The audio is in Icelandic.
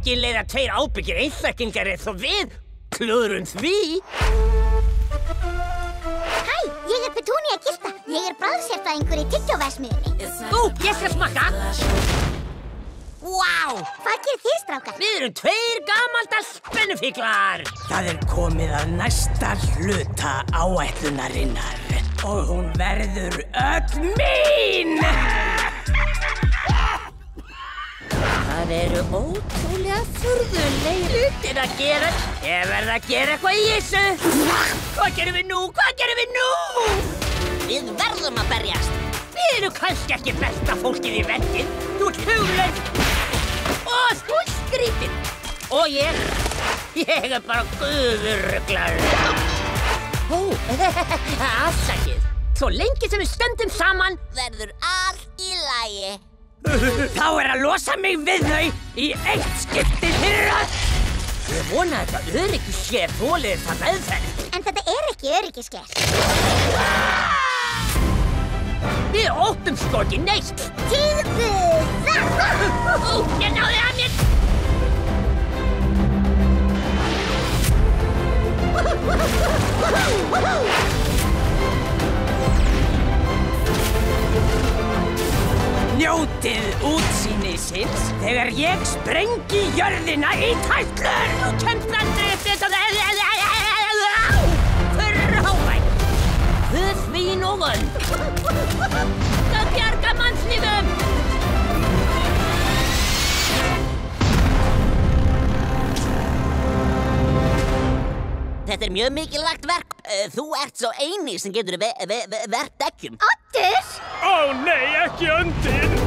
engin leið að tveir ábyggir einstaklingar eins og við klúðrum því. Hæ, ég Petúnia Gilda. Ég bragðsérfræðingur í tyggjóverksmiðjunni. Ég skal smakka. Vá! Hvað gerir þið, strákar? Við erum tveir gamaldags spennufíklar. Það komið að næsta hluta áætlunarinnar og hún verður öll mín! Það eru ótrúlega furðulegir hlutir að gera. Ég verð að gera eitthvað í þessu. Hvað gerum við nú? Hvað gerum við nú? Við verðum að berjast. Við erum kannski ekki besta fólkið í verkið. Þú ert huglaus. Og þú ert skrítinn. Og ég er bara guðurruglaður. Afsakið. Svo lengi sem við stöndum saman verður allt í lagi. Þá að losa mig við þau í eitt skipti fyrir öll. Ég vona að þetta öryggissker þolið það meðferð. En þetta ekki öryggissker. Við óttum sko ekki neitt. Tilbúð! Ég náði að mér. Njótið útsýnisins þegar ég sprengi jörðina í tætlur. Þú kemst aldrei upp þetta. Frábært. Guð svín og völd. Það bjarga mannslífum. Þetta mjög mikilvægt verk. Þú ert svo eini sem getur verkt dekkjum. Oddur! Ó nei, ekki öndin!